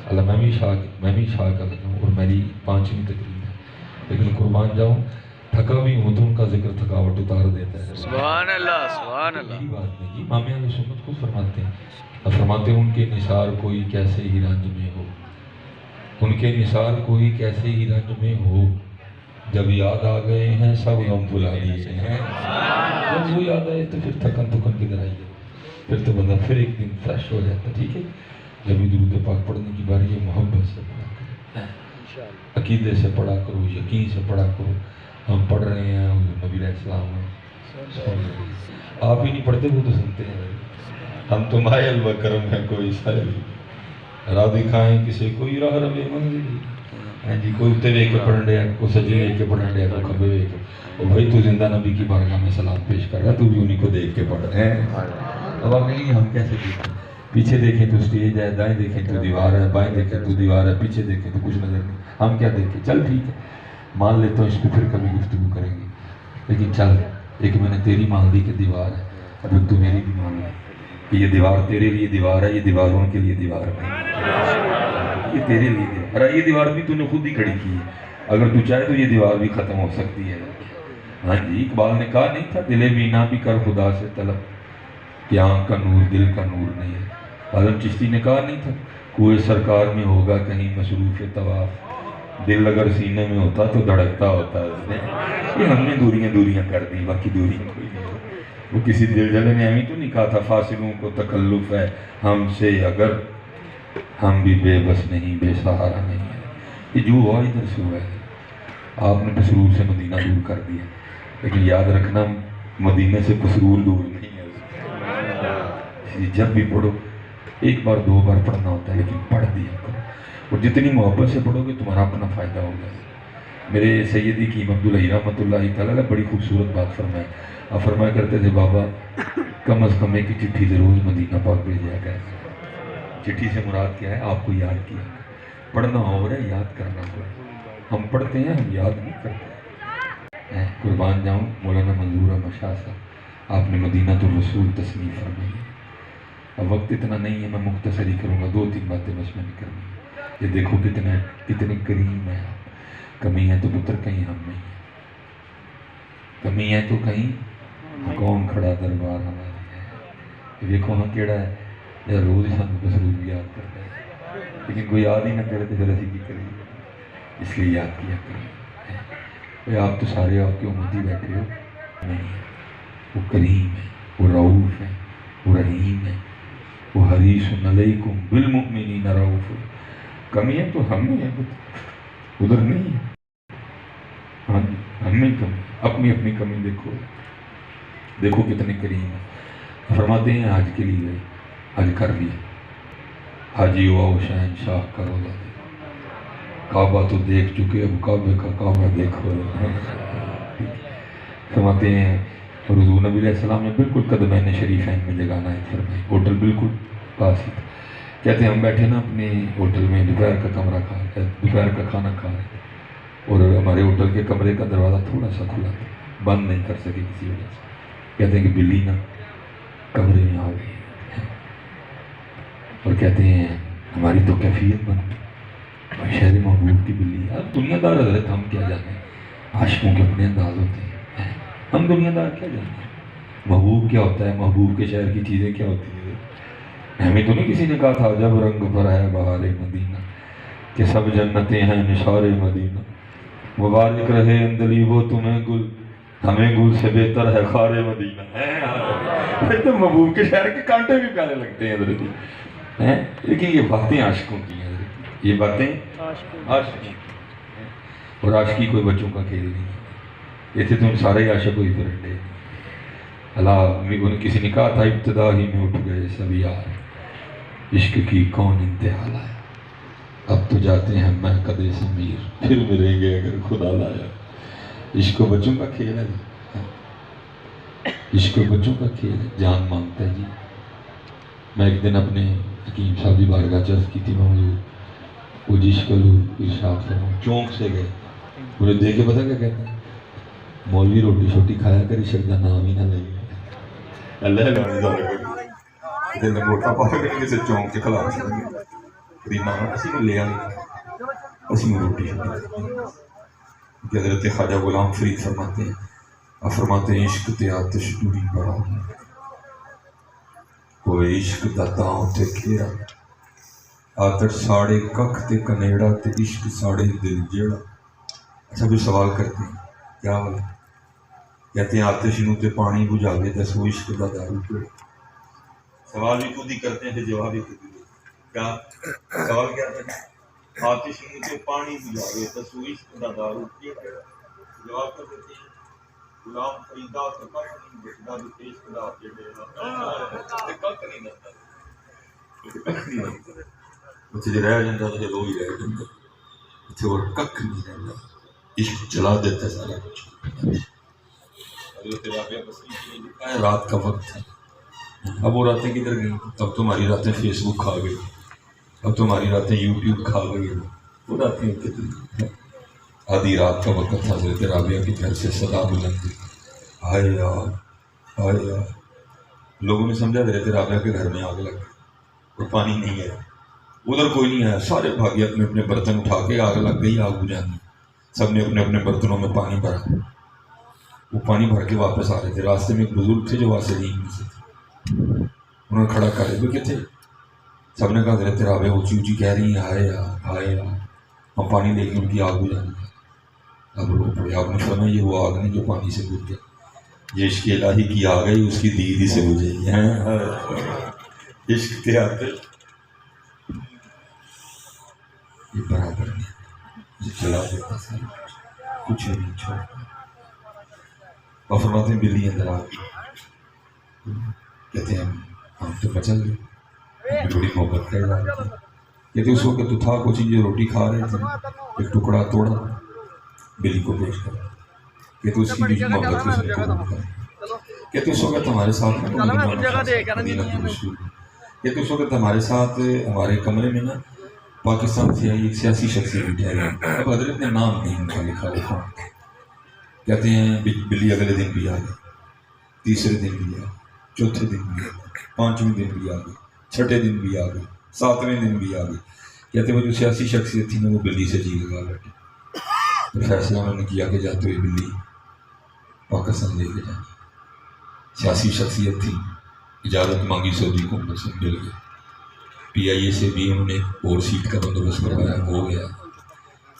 اللہ میں بھی شاہ کر لگا ہوں، اور میری 5ویں تقریر ہے، لیکن قربان جاؤں تھکا بھی ہوں تو ان کا ذکر تھکاوٹ اتار دیتا ہے۔ سبحان اللہ سبحان اللہ۔ میری بات نہیں جی، امام اہل سنت خود فرماتے ہیں، فرماتے ہیں ان کے نثار کوئی کیسے ہی رنج میں ہو، ان کے نثار کوئی کیسے ہی رنج میں ہو، جب یاد آ گئے ہیں سب غم بھلا دیے ہیں۔ جب وہ یاد آئے تو پھر تھکن کدھر آئی ہے، پھر تو بندہ پھر ایک دن فریش ہو جاتا ہے۔ ٹھیک ہے، جب بھی درود پاک پڑھنے کی باری ہے محبت سے پڑھا کرو، عقیدے سے پڑھا کرو، یقین سے پڑھا کرو۔ ہم پڑھ رہے ہیں نبی علیہ السلام آپ ہی نہیں پڑھتے، وہ تو سنتے ہیں۔ ہم تو مائل و کرم ہے کوئی سائل، راہ دکھائیں کسے کوئی راہ رہے منزل، جی کوئی اتنے ویک کے پڑھن رہا، کوئی سجے ویک کے پڑھن رہا، کوئی کھبے ویک کے، بھائی تو زندہ نبی کی بارگاہ میں سلام پیش کر رہا، تو بھی انہیں کو دیکھ کے پڑھ رہے ہیں۔ اب آپ کہیں ہم کیسے دیکھیں، پیچھے دیکھیں تو سٹیج ہے، دائیں دیکھیں تو دیوار ہے، بائیں دیکھیں تو دیوار ہے، پیچھے دیکھیں تو کچھ نظر نہیں، ہم کیا دیکھیں؟ چل ٹھیک ہے مان لیتا ہوں، اس پہ پھر کبھی گفتگو کریں گے، لیکن چل ایک میں نے تیری مان لی کہ دیوار ہے، اب تو میری بھی مان لی کہ یہ دیوار تیرے لیے دیوار ہے، یہ دیواروں کے لیے دیوار نہیں، یہ تیرے لیے دیوار ہے، یہ دیوار بھی تو نے خود ہی کھڑی کی ہے، اگر تو چاہے تو یہ دیوار بھی ختم ہو سکتی ہے۔ ہاں جی، اقبال نے کہا نہیں تھا دل بینا بھی کر خدا سے طلب، کہ آنکھ کا نور دل کا نور نہیں ہے۔ عالم چشتی نے کہا نہیں تھا کوئی سرکار میں ہوگا کہیں مصروف طواف، دل اگر سینے میں ہوتا تو دھڑکتا ہوتا اس نے۔ یہ ہم نے دوریاں کر دی، باقی دوری کوئی نہیں۔ وہ کسی دل جلے نے ہمیں تو نہیں کہا تھا فاصلوں کو تکلف ہے ہم سے، اگر ہم بھی بے بس نہیں بے سہارا نہیں ہے۔ یہ جو ہوا ادھر سے ہوا ہے، آپ نے پسرور سے مدینہ دور کر دیا، لیکن یاد رکھنا مدینہ سے پسرور دور نہیں ہے۔ جب بھی پڑھو ایک بار دو بار پڑھنا ہوتا ہے، لیکن پڑھ دیا کرو، اور جتنی محبت سے پڑھو گے تمہارا اپنا فائدہ ہوگا۔ میرے سیدی قیم عبداللہ رحمۃ اللہ تعالیٰ بڑی خوبصورت بات فرمائے، آپ فرمایا کرتے تھے بابا کم از کم ایک چٹھی ضرور مدینہ پاک بھیجا کرے۔ چٹھی سے مراد کیا ہے؟ آپ کو یاد کیا، پڑھنا ہو رہا ہے یاد کرنا ہو رہا ہے، ہم پڑھتے ہیں ہم یاد نہیں کرتے۔ قربان جاؤں مولانا منظور احمد شاہ صاحب، آپ نے مدینہ الرسول تصنیف فرمائی ہے۔ اب وقت اتنا نہیں ہے، میں مختصر ہی کروں گا، 2-3 باتیں بس میں نہیں کرنی۔ یہ دیکھو کتنے کریم ہے آپ، کمی ہے تو پتر کہیں ہم نہیں ہیں، کمی ہے تو کہیں کون کھڑا دربار ہمارے ہے۔ دیکھو ہاں کیڑا ہے یا روز ہی سانو ضرور یاد کرتا ہے، لیکن کوئی یاد ہی نہ کرے تو پھر اسی کی کریے، اس لیے یاد کیا کریں۔ آپ تو سارے آپ کے امتی بیٹھے ہو، نہیں وہ کریم ہے، وہ رؤوف ہے، وہ رحیم ہے، وہ حریص علیکم بالمؤمنین رؤوف۔ کمی ہے تو ہم میں ہے، ادھر نہیں ہے، ہاں ہم میں کمی، اپنی اپنی کمی دیکھو، دیکھو کتنے کریم ہے۔ فرماتے ہیں حج کے لیے گئے، حج کر لیا، حاجی ہوا وہ شہنشاہ کا روزہ دیکھو، کعبہ تو دیکھ چکے اب کعبے کا کعبہ دیکھو۔ فرماتے ہیں حضور نبی علیہ السلام نے بالکل قدمین شریفین میں جگہ عنایت فرمائی، ہوٹل بالکل پاس ہی تھا۔ کہتے ہیں ہم بیٹھے نا اپنے ہوٹل میں، دوپہر کا کمرہ دوپہر کا کھانا کھا رہے تھے، اور ہمارے ہوٹل کے کمرے کا دروازہ تھوڑا سا کھلا تھا، بند نہیں کر سکے کسی وجہ سے۔ کہتے ہیں کہ بلی نا کمرے میں آ گئی، اور کہتے ہیں ہماری تو کیفیت بن گئی، شہر محبوب کی بلی۔ اب دنیا دار حضرت ہم کیا جانے، عاشقوں کے اپنے انداز ہوتے ہیں، ہم دنیا دار کیا جانے، محبوب کیا ہوتا ہے، محبوب کے شہر کی چیزیں کیا ہوتی ہیں۔ ہمیں تو نہیں کسی نے کہا تھا جب رنگ پر ہے بہار مدینہ کہ سب جنتیں ہیں نثار مدینہ، مبارک رہے اندلیب و تمہیں گل، ہمیں گل سے بہتر ہے خار مدینہ۔ تو محبوب کے شہر کے کانٹے بھی پیارے لگتے ہیں حضرت، لیکن یہ باتیں عاشقوں کی ہیں حضرت، یہ باتیں عاشقوں، اور عاشقی کوئی بچوں کا کھیل نہیں ہے، یہ تھے تم سارے عاشق ہوئی پرنڈے۔ اللہ کسی نے کہا تھا ابتدا ہی میں اٹھ گئے سب یار، عشق کی کون انتہا لایا، اب تو جاتے ہیں میں قدے سمیر، پھر ملیں گے اگر خدا لایا۔ عشق و بچوں کا کھیل ہے، عشق و بچوں کا کھیل ہے، جان مانگتا ہے جی۔ میں ایک دن اپنے حکیم صاحب کی بارگاہ چرس کی تھی موضوع، وہ عشق ارشاد فرماؤ، چونک سے گئے، انہیں دیکھ کے پتہ کیا کہتے ہیں، مولوی روٹی شوٹی کھایا کر عشق کا نام ہی نہ لگے، اللہ موٹا پا کے کسی چونک کے خلاف کبھی ماں اسی میں لے آئے اسی میں روٹی کہ حضرت خواجہ غلام فرید فرماتے ہیں، آپ فرماتے ہیں عشق تے آتش دوری بڑا کوئی عشق دا تاؤں تے کھیرا آتش ساڑے ککھ تے کنیڑا تے عشق ساڑے دل جیڑا۔ اچھا کوئی سوال کرتے ہیں کیا والا؟ کہتے ہیں آتش نو تے پانی بجھاوے دسو عشق دا دارو کیڑا۔ سوال بھی خود ہی کرتے ہیں تے جواب بھی خود ہی دیتے ہیں۔ کیا سوال کیا تھا؟ آتش نو تے پانی بجھاوے دسو عشق دا دارو کیڑا۔ جواب کر دیتے ہیں غلام فریدا تے ککھ نہیں بچدا تے عشق دا جیڑا تے ککھ نہیں بچدا اتنے جو رہ جاتا تو وہ ہی رہ جاتا اتنے اور ککھ نہیں رہتا، عشق چلا دیتا سارا کچھ۔ حضرت رابعہ بصری نے لکھا ہے رات کا وقت ہے، اب وہ راتیں کدھر گئیں؟ اب تمہاری راتیں فیس بک کھا گئی، اب تمہاری راتیں یوٹیوب کھا گئی، وہ راتیں کدھر گئیں؟ آدھی رات کا وقت تھا، حضرت رابعہ کے گھر سے صدا بلند ہوئی، ہائے یار ہائے یار۔ لوگوں نے سمجھا حضرت رابعہ کے گھر میں آگ لگ گئی اور پانی نہیں آیا، ادھر کوئی نہیں آیا، سارے بھاگے اپنے اپنے برتن اٹھا کے، آگ لگ گئی، آگ بجھانی، سب نے اپنے اپنے برتنوں میں پانی بھرا، وہ پانی بھر کے واپس آ رہے تھے، راستے میں ایک بزرگ تھے جو واسطین میں سے تھے، انہوں نے کھڑا کر رہے تھے تھے سب نے کہا حضرت رابعہ اونچی اونچی کہہ رہی ہیں ہائے یار ہائے یار، ہم پانی لے کے ان کی آگ بجھانی ہے۔ اب رو پڑے، آپ نے فرمایا یہ وہ آگ نہیں جو پانی سے بجھ گئی، یہ عشق الہی کی آگ ہے، اس کی دید ہی سے بجھے گی۔ عشق کے آتے یہ برابر نہیں، یہ چلا دیتا سارا کچھ نہیں چھوڑتا۔ اور فرماتے ہیں بلی اندر آ گئی، کہتے ہیں ہم تو بچل گئے، بڑی محبت کر رہا تھا، کہتے اس وقت تو تھا کچھ جو روٹی کھا رہے تھے، ایک ٹکڑا توڑا بلی کو پیش کرا، کہتے اس کی بھی محبت اس نے قبول کر، کہتے اس وقت ہمارے ساتھ کہتے اس وقت ہمارے ساتھ ہمارے کمرے میں نا پاکستان سے آئی ایک سیاسی شخصیت بھی ٹھہرے، اب حضرت نے نام نہیں ان کا لکھا ہوا، کہتے ہیں بلی اگلے دن بھی آ گئی، تیسرے دن بھی آ گئی، چوتھے دن بھی آ گئی، پانچویں دن بھی آ گئی، چھٹے دن بھی آ گئی، ساتویں دن بھی آ گئی، کہتے وہ جو سیاسی شخصیت تھی نا وہ بلی سے جی لگا بیٹھی، پھر فیصلہ انہوں نے کیا کہ جاتے ہوئے بلی پاکستان لے کے جائیں۔ سیاسی شخصیت تھی، اجازت مانگی سعودی حکومت سے، مل گئی، پی آئی اے سے بھی انہوں نے اور سیٹ کا بندوبست کروایا، ہو گیا،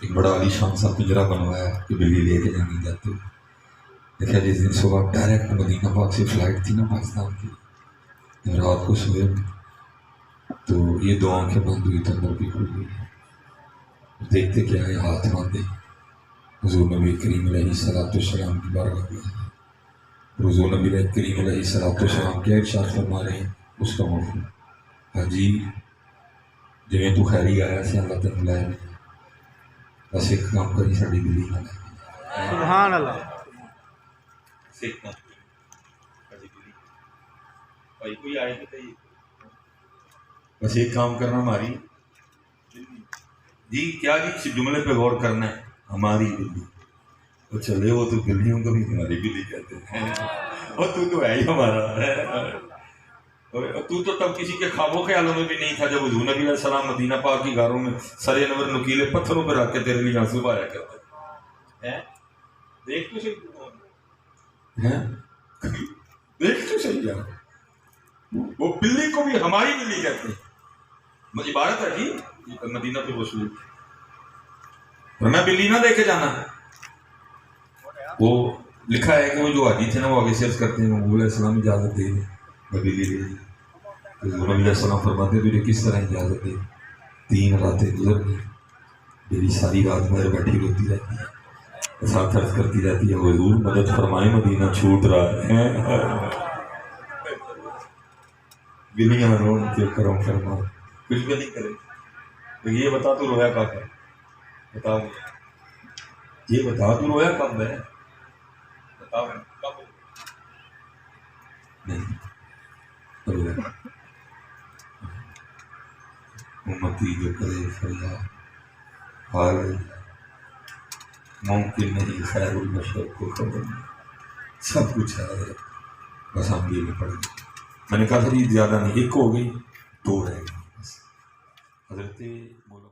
ایک بڑا عالی شان سا پنجرا بنوایا کہ بلی لے کے جانے جاتے ہوئے۔ دیکھا جس دن صبح ڈائریکٹ مدینہ پاک سے فلائٹ تھی نا پاکستان کی، رات کو سوئے تو یہ دو آنکھیں بند ہوئی تو اندر بھی کھل گئی، دیکھتے کیا ہے ہاتھ باندھے حضور نبی کریم علیہ السلام کی بارگاہ میں، حضور نبی کریم علیہ السلام کیا ارشاد فرما رہے ہیں اس کا مفہوم، حاجی جویں تو خیری آیا سے اللہ تعالیٰ لائے بس ایک کام کری ساڑی بلی نہ لائے، سبحان اللہ، کوئی آئے بتائیے بس ایک کام کرنا ہماری جی کیا جی جملے پہ غور کرنا ہے، ہماری بلی، وہ چلے وہ تو بلیوں کو بھی ہماری بلی کہتے ہیں، اور تو ہے ہی ہمارا، تو تب کسی کے خوابوں خیالوں میں بھی نہیں تھا جب حضور نبی علیہ السلام مدینہ پاک کی غاروں میں سر انور نکیلے پتھروں پہ رکھ کے تیرے لیے آنسو بہایا کرتے ہیں۔ دیکھ تو صحیح دیکھ تو صحیح ہے، وہ بلی کو بھی ہماری بلی کہتے ہیں، عبارت ہے جی مدینہ پہ وصول، میں بلی نہ دے کے جانا، وہ لکھا ہے کہ وہ جو حاجی تھے نا وہ آگے سے عرض کرتے ہیں وہ علیہ السلام اجازت دے میں بلی لے لی، حضور علیہ السلام فرماتے تجھے کس طرح اجازت دے، 3 راتیں گزر گئی، میری ساری رات میرے بیٹھی روتی رہتی ہے، ساتھ عرض کرتی رہتی ہے حضور مدد فرمائے مدینہ چھوٹ رہا ہے، بلیاں رون کے کرم فرما کچھ بھی نہیں کرے، تو یہ بتا تو رویا کب ہے، بتا یہ بتا تو رویا کب ہے، بتا کب نہیں رویا امتی جو کرے فریاد حال ممکن نہیں خیر البشر کو خبر نہیں، سب کچھ ہے بس ہم یہ پڑ گئے، میں نے کہا تھا زیادہ نہیں، ایک ہو گئی 2 رہ گئی بس، حضرت مولانا